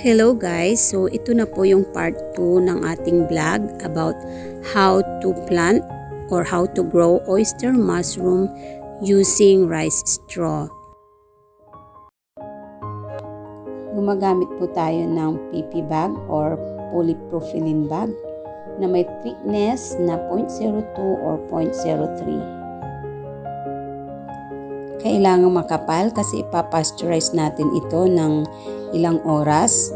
Hello guys! So ito na po yung part 2 ng ating vlog about how to plant or how to grow oyster mushroom using rice straw. Gumagamit po tayo ng PP bag or polypropylene bag na may thickness na 0.02 or 0.03. Kailangang makapal kasi ipapasteurize natin ito ng ilang oras.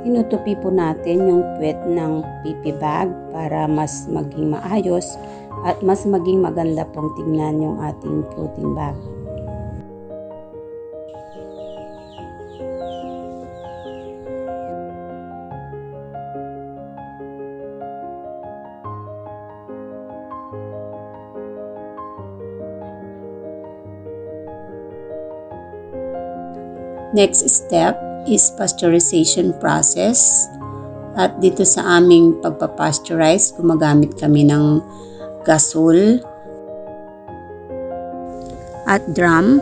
Tinutupi po natin yung puwet ng PP bag para mas maging maayos at mas maging maganda pong tingnan yung ating protein bag. Next step is pasteurization process. At dito sa aming pagpapasteurize, gumagamit kami ng gasol at drum.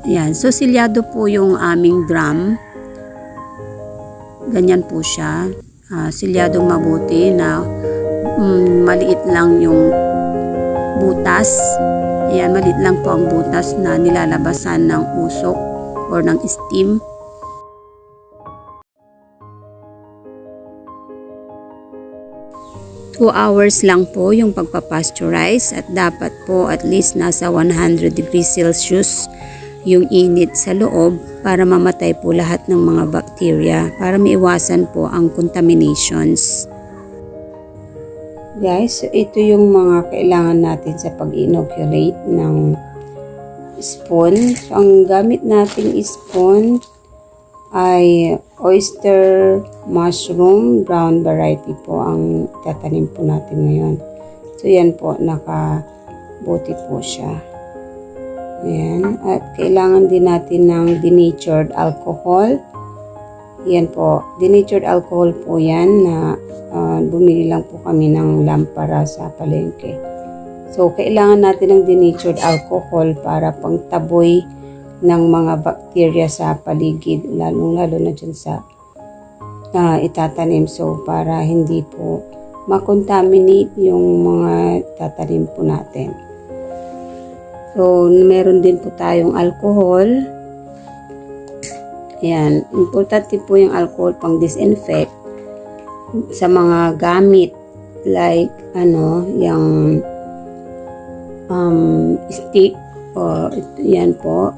Ayan. So, silyado po yung aming drum. Ganyan po siya. Silyadong mabuti na maliit lang yung butas. Ayan, maliit lang po ang butas na nilalabasan ng usok or ng steam. Two hours lang po yung pagpapasteurize at dapat po at least nasa 100 degrees Celsius yung init sa loob para mamatay po lahat ng mga bacteria para maiwasan po ang contaminations. Guys, so ito yung mga kailangan natin sa pag-inoculate ng spoon. So, ang gamit nating spoon ay oyster mushroom brown variety po ang tatanim po natin ngayon. So, yan po, nakabuti po siya. Ayan. At kailangan din natin ng denatured alcohol. Yan po, denatured alcohol po yan na bumili lang po kami ng lampara sa palengke. So, kailangan natin ng denatured alcohol para pangtaboy ng mga bakterya sa paligid, lalo na dyan sa itatanim. So, para hindi po makontaminate yung mga tatanim po natin. So, meron din po tayong alcohol. Ayan, importante po yung alcohol pang disinfect sa mga gamit like yung stick o yan po.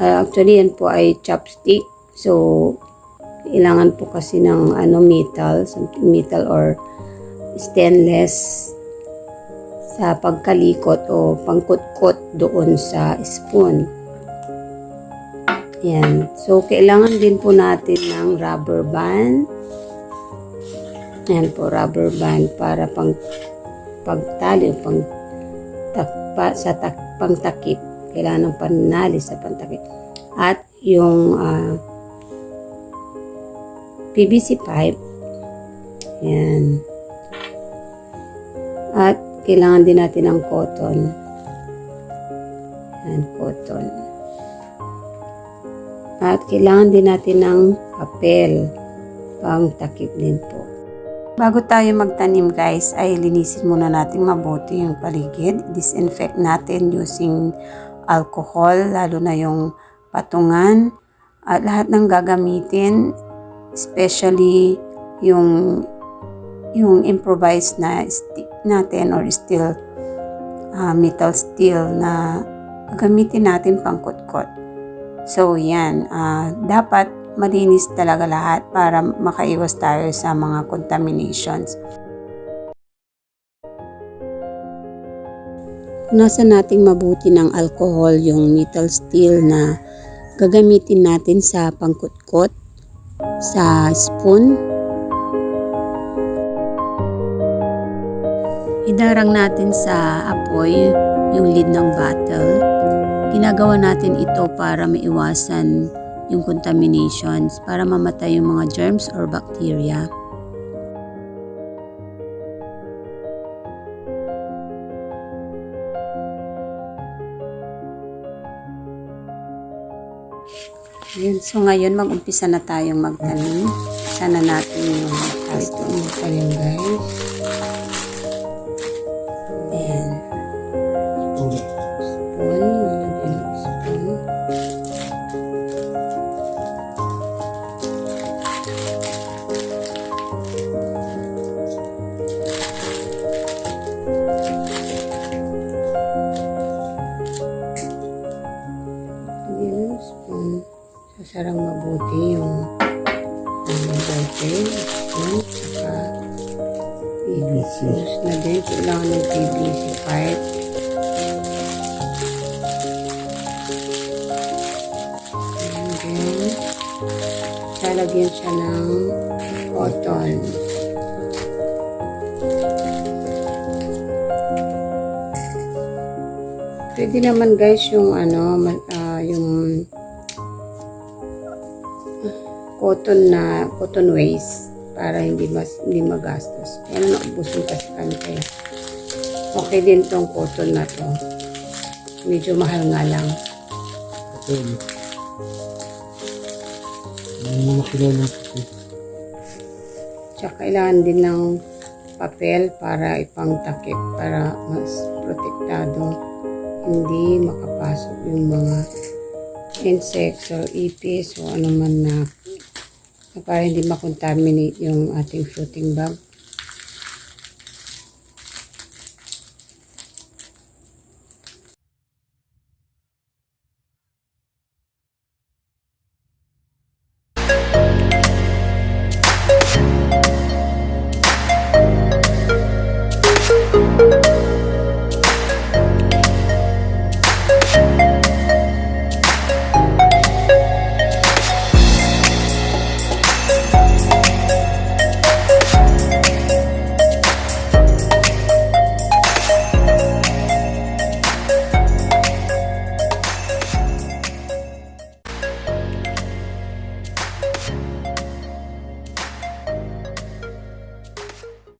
Actually yan po ay chopstick. So kailangan po kasi ng metal or stainless sa pagkalikot o pangkutkot doon sa spoon. Yan. So kailangan din po natin ng rubber band. Ayan po, rubber band para pagtali o pangtakip. Kailangan ng panali sa pantakip. At yung PVC pipe. Ayan. At kailangan din natin ng cotton. Ayan, cotton. At kailangan din natin ng papel. Pangtakip din po. Bago tayo magtanim guys, ay linisin muna natin mabuti yung paligid. Disinfect natin using alcohol, lalo na yung patungan. At lahat ng gagamitin, especially yung improvised na stick natin or steel, metal steel na gagamitin natin pangkutkot. So yan, dapat malinis talaga lahat para makaiwas tayo sa mga contaminations. Punasan nating mabuti ng alcohol yung metal steel na gagamitin natin sa pangkutkot sa spoon. Idarang natin sa apoy yung lid ng bottle. Ginagawa natin ito para maiwasan yung contaminations, para mamatay yung mga germs or bacteria. Yun. So ngayon mag-umpisa na tayong magtanim. Sana natin yung tanim guys. Ayan. Spoon. Nalagyan ng spoon. Sasarang mabuti yung water, spoon, saka PVC. Na din, kailangan ng PVC pipe. And then, lalagyan siya ng otton. Pwede naman guys yung yung cotton waste para hindi magastos. Kaya naubusin kasi kami kaya okay din tong cotton na to. Medyo mahal nga lang. Tsaka kailangan din ng papel para ipangtakip para mas protektado. Hindi makapasok yung mga insects or ipis o ano man na para hindi makontaminate yung ating fruiting bag.